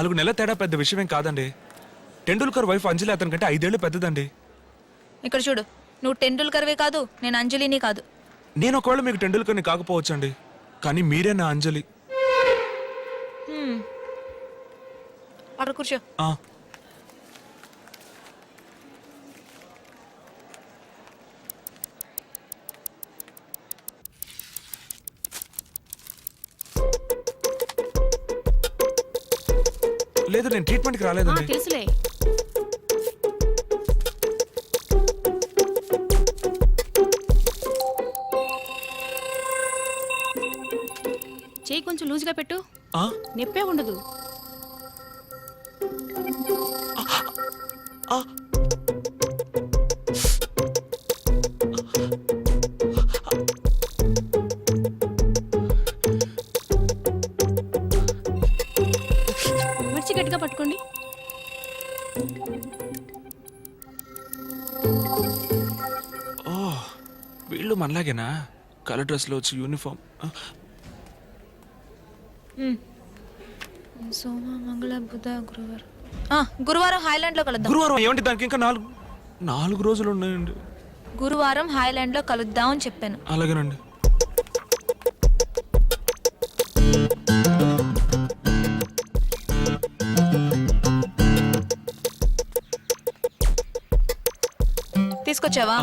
4 నెలల తేడా పెద్ద విషయమేం కాదండి. టెండూల్కర్ వైఫ్ అంజలి అతని కంటే 5 ఏళ్ళు పెద్దదండి. ఇక్కడ చూడు, నువ్వు టెండూల్కర్వే కాదు, నేను అంజలిని కాదు. నేను ఒకవేళ మీకు టెండూల్కర్ని కాకపోవచ్చండి, కానీ మీరే నా అంజలి. అక్కడ కూర్చో. లేదు, నేను ట్రీట్మెంట్కి రాలేదండి. తెలుసులే. చేయి కొంచెం లూజ్గా పెట్టు, నొప్పే ఉండదు. మర్చి గట్టిగా పట్టుకోండి. వీళ్ళు మనలాగేనా? కలర్ డ్రెస్లో వచ్చి యూనిఫామ్. సోమ మంగళ బుధ గురువారం హాయ్లాండ్ లో కలుద్దాం. గురువారం ఏమంటే దానికి ఇంకా 4 రోజులు ఉన్నాయండి. గురువారం హాయ్లాండ్ లో కలుద్దాం అని చెప్పాను. అలాగేనండి. తీసుకొచ్చావా?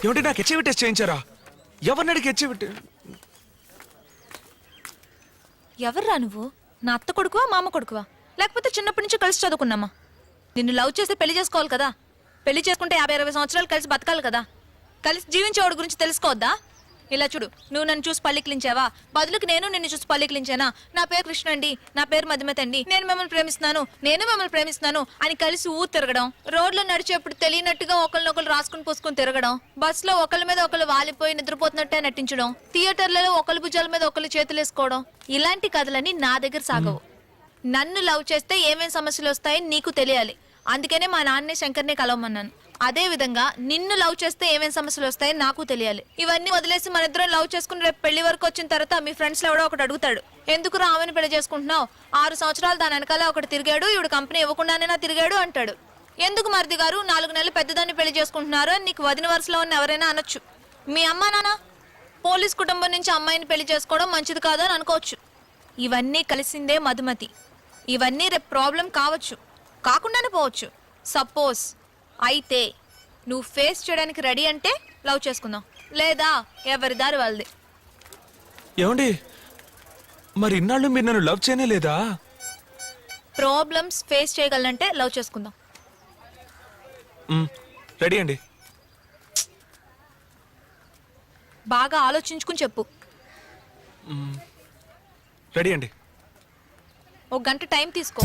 ఏమిటి, నాకు హెచ్ఐవి టెస్ట్ చేయించారా? ఎవరిని అడిగి హెచ్ఐవి? ఎవర్రా నువ్వు? నా అత్త కొడుకువా, మామ కొడుకువా, లేకపోతే చిన్నప్పటి నుంచి కలిసి చదువుకున్నామా? నిన్ను లవ్ చేస్తే పెళ్లి చేసుకోవాలి కదా. పెళ్లి చేసుకుంటే 50-60 సంవత్సరాలు కలిసి బతకాలి కదా. కలిసి జీవించేవాడి గురించి తెలుసుకోవద్దా? ఇలా చూడు, నువ్వు నన్ను చూసి పల్లికిలించావా, బదులుకి నేను నిన్ను చూసి పల్లికిలించానా? నా పేరు కృష్ణ అండి, నా పేరు మధుమతి అండి, నేను మిమ్మల్ని ప్రేమిస్తున్నాను, నేను మిమ్మల్ని ప్రేమిస్తున్నాను అని కలిసి ఊరు తిరగడం, రోడ్లో నడిచేప్పుడు తెలియనట్టుగా ఒకరినొకరు రాసుకుని పూసుకుని తిరగడం, బస్సులో ఒకళ్ళ మీద ఒకళ్ళు వాలిపోయి నిద్రపోతున్నట్టే నటించడం, థియేటర్లలో ఒకళ్ళ భుజాల మీద ఒకళ్ళు చేతులు వేసుకోవడం, ఇలాంటి కథలన్నీ నా దగ్గర సాగవు. నన్ను లవ్ చేస్తే ఏమేం సమస్యలు వస్తాయని నీకు తెలియాలి. అందుకనే మా నాన్నే శంకర్నే కలవమన్నాను. అదే విధంగా నిన్ను లవ్ చేస్తే ఏమేం సమస్యలు వస్తాయని నాకు తెలియాలి. ఇవన్నీ వదిలేసి మన ఇద్దరం లవ్ చేసుకుని రేపు పెళ్లి వరకు వచ్చిన తర్వాత మీ ఫ్రెండ్స్ లో ఎవడో ఒకటి అడుగుతాడు, ఎందుకు రామని పెళ్లి చేసుకుంటున్నావు, 6 సంవత్సరాలు దాని వెనకాల ఒకటి తిరిగాడు, ఇవిడు కంపెనీ ఇవ్వకుండానే నా తిరిగాడు అంటాడు. ఎందుకు మరిది గారు 4 నెలలు పెద్దదాన్ని పెళ్లి చేసుకుంటున్నారు అని నీకు వదిన వరుసలో ఉన్న ఎవరైనా అనొచ్చు. మీ అమ్మా నాన్న పోలీస్ కుటుంబం నుంచి అమ్మాయిని పెళ్లి చేసుకోవడం మంచిది కాదు అని అనుకోవచ్చు. ఇవన్నీ కలిసిందే మధుమతి. ఇవన్నీ రేపు ప్రాబ్లం కావచ్చు, కాకుండానే పోవచ్చు. సపోజ్ అయితే నువ్వు ఫేస్ చేయడానికి రెడీ అంటే లవ్ చేసుకుందాం, లేదా ఎవరి దారి వాళ్ళది. ఏమండి, మరి ఇన్నాళ్ళు మీరు నన్ను లవ్ చేయనే లేదా? ప్రాబ్లమ్స్ ఫేస్ చేయగలనంటే లవ్ చేసుకుందాం. రెడీ అండి. బాగా ఆలోచించుకుని చెప్పు. రెడీ అండి. 1 గంట టైం తీసుకో.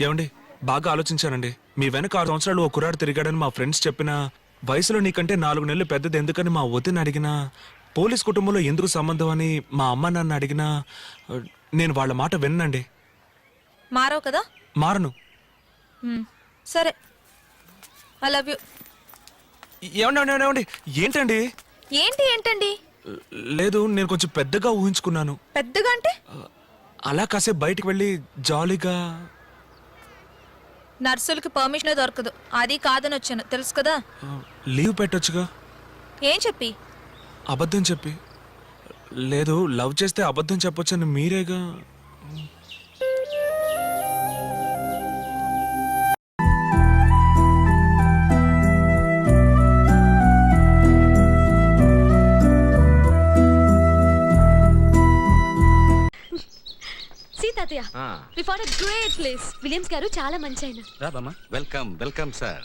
ఏమండి, బాగా ఆలోచించానండి. మీ వెనక 6 సంవత్సరాలు ఓ కుర్రాడు తిరిగాడని మా ఫ్రెండ్స్ చెప్పిన, వయసులో నీకంటే 4 నెలలు పెద్దది ఎందుకని మా వదిన అడిగినా, పోలీస్ కుటుంబంలో ఎందుకు సంబంధం అని మా అమ్మ నాన్న అడిగినా నేను వాళ్ళ మాట విన్నండి. మారవు కదా? మారను. సరే, ఐ లవ్ యూ. ఏమండి ఏంటండి? ఏంటండి? లేదు, నేను కొంచెం పెద్దగా ఊహించుకున్నాను. పెద్దగా అంటే? అలా కాసేపు బయటికి వెళ్ళి జాలీగా. నర్సులకి పర్మిషన్ దొరకదు, అది కాదని వచ్చాను, తెలుసు కదా. లీవ్ పెట్టొచ్చుగా. ఏం చెప్పి? అబద్ధం చెప్పి. లేదు, లవ్ చేస్తే అబద్ధం చెప్పొచ్చని మీరేగా సీతాతయ్య we found a great place. Williams గారు చాలా మంచి ఆయన. రా బామ్మ. Welcome welcome sir.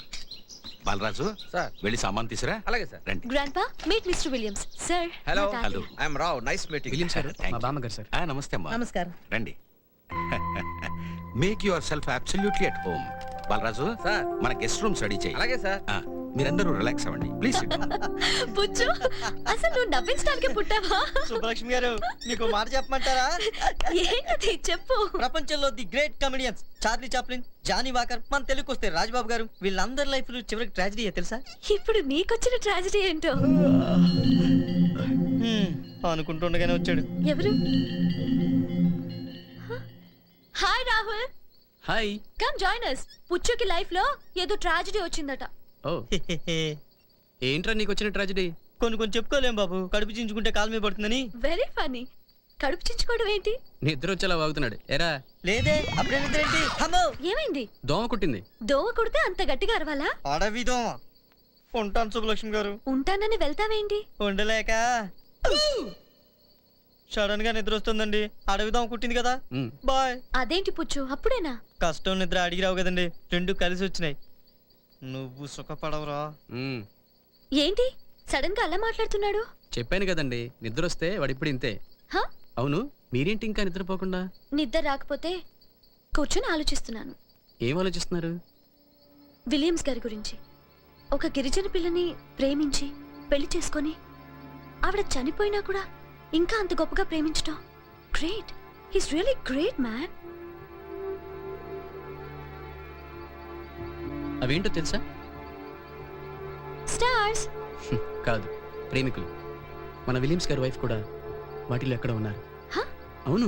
Balaraju sir. వెళ్ళి సామాన్ తీసురా. అలాగే సార్. రండి. Grandpa meet mister Williams. Sir hello. Hello. I'm Rao. Nice meeting. William sir Thank మా you. బామ్మగారు సార్. నమస్తే అమ్మా. నమస్కారం. రండి. Make yourself absolutely at home. Balaraju sir. మన గెస్ట్ రూమ్స్ రెడీ చేయి. అలాగే సార్. మీరందరూ రిలాక్స్ అవ్వండి ప్లీజ్. పుచ్చు అసలు నువ్వు నవ్వించడానికి పుట్టావా? సుబ్బలక్ష్మి గారు మీకు మాట చెప్పమంటారా? ఏంటది చెప్పు. ప్రపంచంలో the great comedians Charlie Chaplin, Johnnie Walker, మన తెలుగుకి వస్తే రాజ్బాబు గారు, వీళ్ళందరి లైఫ్ చివరికి ట్రాజడీయే తెలుసా? ఇప్పుడు నీకొచ్చిన ట్రాజడీ ఏంటో అనుకుంటుండగానే వచ్చాడు. ఎవరు? Hi Rahul. Hi. Come join us. పుచ్చుకి లైఫ్ లో ఏదో ట్రాజడీ వచ్చిందట. ఓ ఏంట్రా నీకు వచ్చిన ట్రాజడీ? కొన్ని కొన్ని చెప్పుకోలేం బాబు, కడుపు చించుకుంటే కాలు మీద పడుతుందని. Very funny. కడుపు చించుకోవడం ఏంటి? నిద్ర వచ్చేలా వాగుతున్నాడు. ఎరా లేదే, అప్పుడే నిద్ర ఏంటి? అమ్మో, ఏమైంది? దోమ కుట్టింది. దోవ కుడితే అంత గట్టిగా అరవాలా? అడవిదోమ. ఉంటాను సుబ్బలక్ష్మి గారు. ఉంటానని వెళ్తావేంటి? ఉండలేక సడన్ గా నిద్ర వస్తుందండి. అడవిదోమ కుట్టింది కదా. బాయ్. అదేంటి పుచ్చు అప్పుడేనా? కష్టం నిద్ర అడిగిరావు కదండి, రెండు కలిసి వచ్చినాయి. నువ్వు సుఖపడవురా. ఏంటి సడన్ గా అలా మాట్లాడుతున్నాడు? చెప్పాను కదండి, నిద్ర వస్తే వాడు ఇప్పుడు ఇంతే. హ? అవును, మీరేంటి ఇంకా నిద్రపోకుండా? నిద్ర రాకపోతే కూర్చొని ఆలోచిస్తున్నాను. ఏం ఆలోచిస్తున్నారు? విలియమ్స్ గారి గురించి. ఒక గిరిజన పిల్లని ప్రేమించి పెళ్లి చేసుకొని ఆవిడ చనిపోయినా కూడా ఇంకా అంత గొప్పగా ప్రేమించటం great. He's really great man. అవేంటో తెలుసా? స్టార్స్. కాదు, ప్రేమికులు. మన విలియమ్స్ గారి వైఫ్ కూడా వాటిలో ఎక్కడ ఉన్నారు. హ? అవును,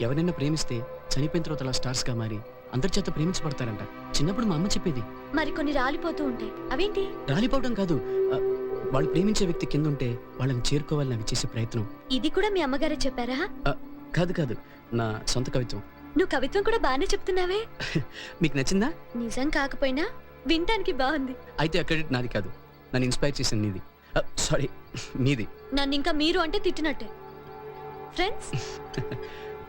ఎవరైనా ప్రేమిస్తే చనిపోయిన తర్వాత అలా స్టార్స్ గా మారి అందరి చేత ప్రేమించబడతారంట. చిన్నప్పుడు మా అమ్మ చెప్పేది. మరి కొన్ని రాలిపోతూ ఉంటాయి, అవేంటి? రాలిపోవడం కాదు, వాళ్ళు ప్రేమించే వ్యక్తి కింద ఉంటే వాళ్ళని చేరుకోవాలని అవి చేసే ప్రయత్నం. ఇది కూడా మీ అమ్మగారే చెప్పారా? కాదు కాదు, నా సొంత కవిత్వం. నువ్వు కవిత్వం కూడా బాగానే చెప్తున్నావే. మీకు నచ్చిందా? నిజం కాకపోయినా వినటానికి బాగుంది. అయితే ఆ క్రెడిట్ నాది కాదు, నన్ను ఇన్స్పైర్ చేసింది నీది. సారీ, మీది. నన్ను ఇంకా మీరు అంటే తిట్టినట్టే. ఫ్రెండ్స్.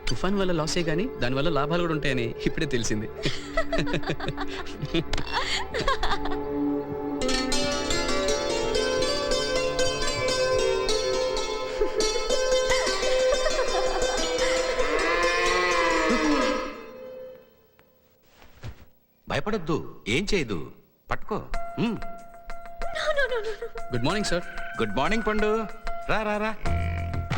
తుఫాన్ వల్ల లాసే గానీ దానివల్ల లాభాలు కూడా ఉంటాయని ఇప్పుడే తెలిసింది. భయపడొద్దు, ఏం చేయదు, పట్టుకో. Good morning sir. Good morning పండు. రా రా రా.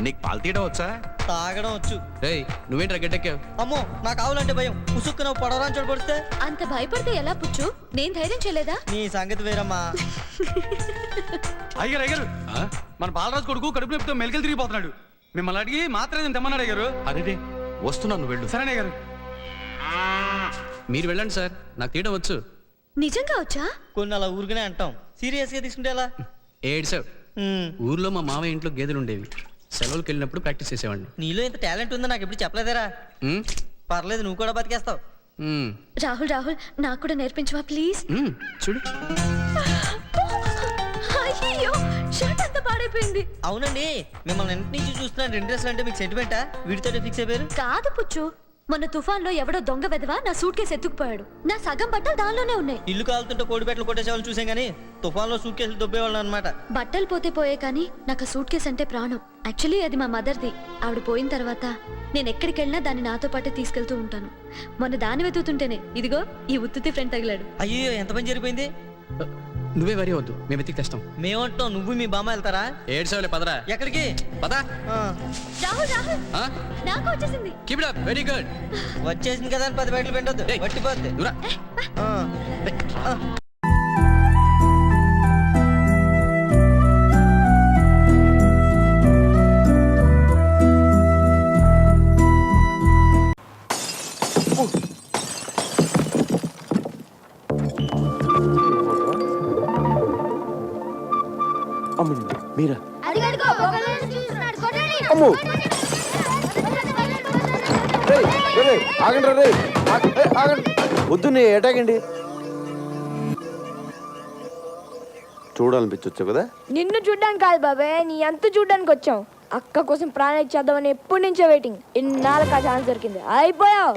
నీకు పాలు తీయడం వచ్చా? తాగడం వచ్చు. రేయ్, నువ్వేంట్రా గడ్డెక్కావు? అమ్మో, నాకు ఆవులంటే భయం. ఉసుక్కున పొడవరాని చోటు పడితే. అంత భయపడితే ఎలా పుచ్చు? నేను ధైర్యం చేయలేదా? నీ సంగతి వేరమ్మా. అయ్యారు అయ్యారు, మన బాలరాజు కొడుకు కడుపు నొప్పితో మెలికలు తిరిగిపోతున్నాడు. మిమ్మల్ని అడిగి మాత్రం తెమ్మన్నాడు అయ్యారు. అరే వస్తున్నాను, వెళ్ళు. సరేనే గారు. మీరు వెళ్ళండి సార్, నాకు తీయడం వచ్చు. నిజంగా వచ్చా? కొన్ని అలా ఊరికనే అంటాం, సీరియస్ గా తీసుకుంటే ఎలా? ఏడ్సావు. ఊర్లో మా మామయ్య ఇంట్లో గేదెలు ఉండేవి. సెలవులకు వెళ్ళినప్పుడు ప్రాక్టీస్ చేసేవాడిని. నీలో ఇంత టాలెంట్ ఉందో నాకు ఎప్పుడు చెప్పలేదేరా. పర్లేదు, నువ్వు కూడా బతికేస్తావు. రాహుల్ రాహుల్, నాకు కూడా నేర్పించవా ప్లీజ్? చూడు. అయ్యో, షర్ట్ అంతా పాడైపోయింది. అవునండి, మిమ్మల్ని ఇంటి నుంచి చూస్తున్నాను. 2 డ్రెస్సులు అంటే మీకు సెంటిమెంటా? వీటితోనే ఫిక్స్ అయిపోయారు? కాదు పుచ్చు, మొన్న తుఫాన్ లో ఎవడో దొంగ వెధవా నా సూట్ కేసు ఎత్తుకుపోయాడు. నా సగం బట్టలు దానిలోనే ఉన్నాయి. ఇల్లు కాలుతుంటే కోడి పెట్టలు కొట్టేసేవాళ్ళు చూసాం కానీ తుఫాన్లో సూట్ కేసులు దొబ్బేవాళ్ళు అనమాట. బట్టలు పోతే పోయే కానీ నాకు ఆ సూట్ కేసు అంటే ప్రాణం. యాక్చువల్లీ అది మా మదర్ది. ఆవిడ పోయిన తర్వాత నేను ఎక్కడికి వెళ్ళినా దాన్ని నాతో పాటే తీసుకెళ్తూ ఉంటాను. మొన్న దాన్ని వెతుకుతుంటేనే ఇదిగో ఈ ఉత్తుతి ఫ్రెండ్ తగిలాడు. అయ్యో, ఎంత పని జరిగిపోయింది. నువ్వే వరి వద్దు, మేము వెతికి తెస్తాం. మేమంటాం, నువ్వు మీ బామ్మ వెళ్తారా? ఏడ్సావులే, పదరా. ఎక్కడికి? పదా. రాహుల్ రాహుల్, నాకు వచ్చేసింది. Keep it up, very good. వచ్చేసింది కదా అని 10 బయటలు పెట్టొద్దు, వట్టిపోద్ది. మీరా? అమ్మో, ఆగండి రే ఆగండి. వద్దు నీ అటాక్ అండి. చూడాలనిపించవచ్చు కదా. నిన్ను చూడ్డానికి కాదు బాబాయ్, నీ అంత చూడ్డానికి వచ్చాం. అక్క కోసం ప్రాణం ఇచ్చేద్దామని ఎప్పటి నుంచో వెయిటింగ్. ఇన్నాళ్ళకి ఆ ఛాన్స్ దొరికింది. అయిపోయావు.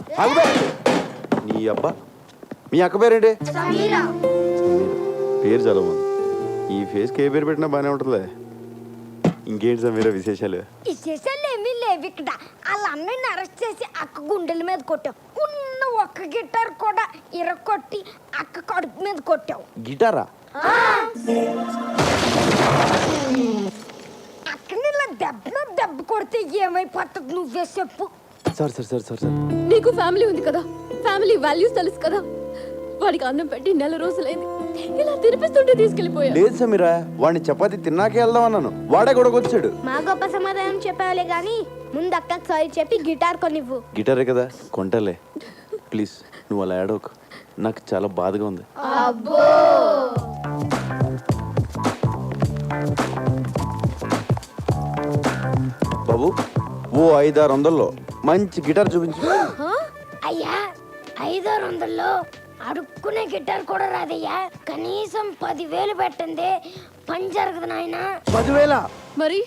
నీ అబ్బా, మీ అక్క పేరేంటి? పేరు చాలా బాగుంది. ఈ ఫేస్కి ఏ పేరు పెట్టినా బాగానే ఉంటుందిలే. ఇంకేంటి సమీరా విశేషాలు? విశేషాలు ఏమీ లేవు ఇక్కడ. వాళ్ళ అన్నయ్యని అరెస్ట్ చేసి అక్క గుండెల మీద కొట్టావు. ఉన్న ఒక్క గిటార్ కూడా ఇరగొట్టి అక్క కడుపు మీద కొట్టావు. గిటారా? అక్కని ఇలా దెబ్బ కొడితే ఏమైపోతుంది నువ్వే చెప్పు. Sir sir sir sir sir నీకు ఫ్యామిలీ ఉంది కదా, ఫ్యామిలీ వాల్యూస్ తెలుసు కదా. వాడికి అన్నం పెట్టి 1 నెల రోజులైంది. ఇలా తినిపిస్తుంటే తీసుకెళ్లిపోయా. లేదు సమీరా, వాడిని చపాతి తిన్నాకే వెళ్దాం అన్నాను. వాడే కూడా వచ్చాడు. మా గొప్ప సమాధానం చెప్పావులే గాని ముందు అక్కకి సారీ చెప్పి గిటార్ కొనివ్వు. గిటారే కదా, కొంటలే. ప్లీజ్ నువ్వు అలా ఏడవకు, నాకు చాలా బాధగా ఉంది. బాబు, ఓ 500-600లో మంచి గిటార్ చూపించు. అయ్యా 500-600లో అడుక్కునే గిటార్ కూడా రాదయ్యా. కనీసం 10,000 పెట్టండి, పని జరగదు నాయన. 10,000? మరి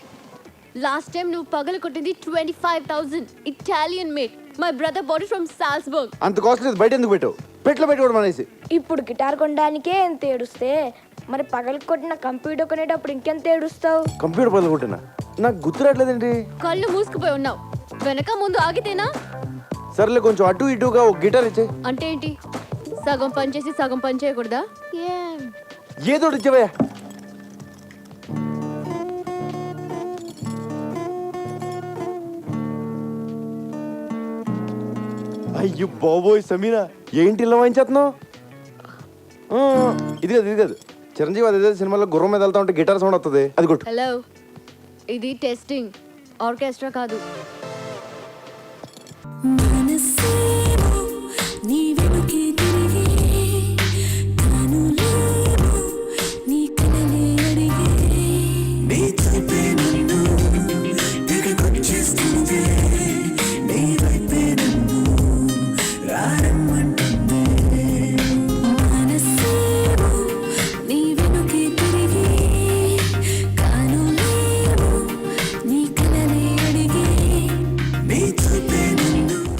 లాస్ట్ టైం నువ్వు పగలు కొట్టింది 25,000 Italian made. My brother body from Salzburg. అంత కాస్ట్ లేదు, బయట ఎందుకు పెట్టావు? పెట్లో పెట్టుకోవడం అనేసి. ఇప్పుడు గిటార్ కొనడానికే ఎంత ఏడుస్తే మరి పగలు కొట్టిన కంప్యూటర్ కొనేటప్పుడు ఇంకెంత ఏడుస్తావు? కంప్యూటర్ పగలగొట్టినా? నాకు గుర్తురాట్లేదండి. కళ్ళు మూసుకుపోయి ఉన్నావు. వెనక ముందు ఆగితేనా? సర్లే, కొంచెం అటు ఇటుగా ఒక గిటార్ ఇచ్చే. అంటే ఏంటి? సగం పని చేసి సగం పని చేయకూడదా? ఏదో ఒకటి ఇచ్చేవయ్యా. అయ్యో బాబోయ్ సమీరా, ఏంటి ఇలా వాయించేస్తున్నావు? ఇది కాదు, ఇది కాదు. చిరంజీవి అదే సినిమాలో గుర్రం మీద వెళ్తా ఉంటే గిటార్ సౌండ్ వస్తుంది, అది కొట్టు. హలో, ఇది టెస్టింగ్, ఆర్కెస్ట్రా కాదు. మనసే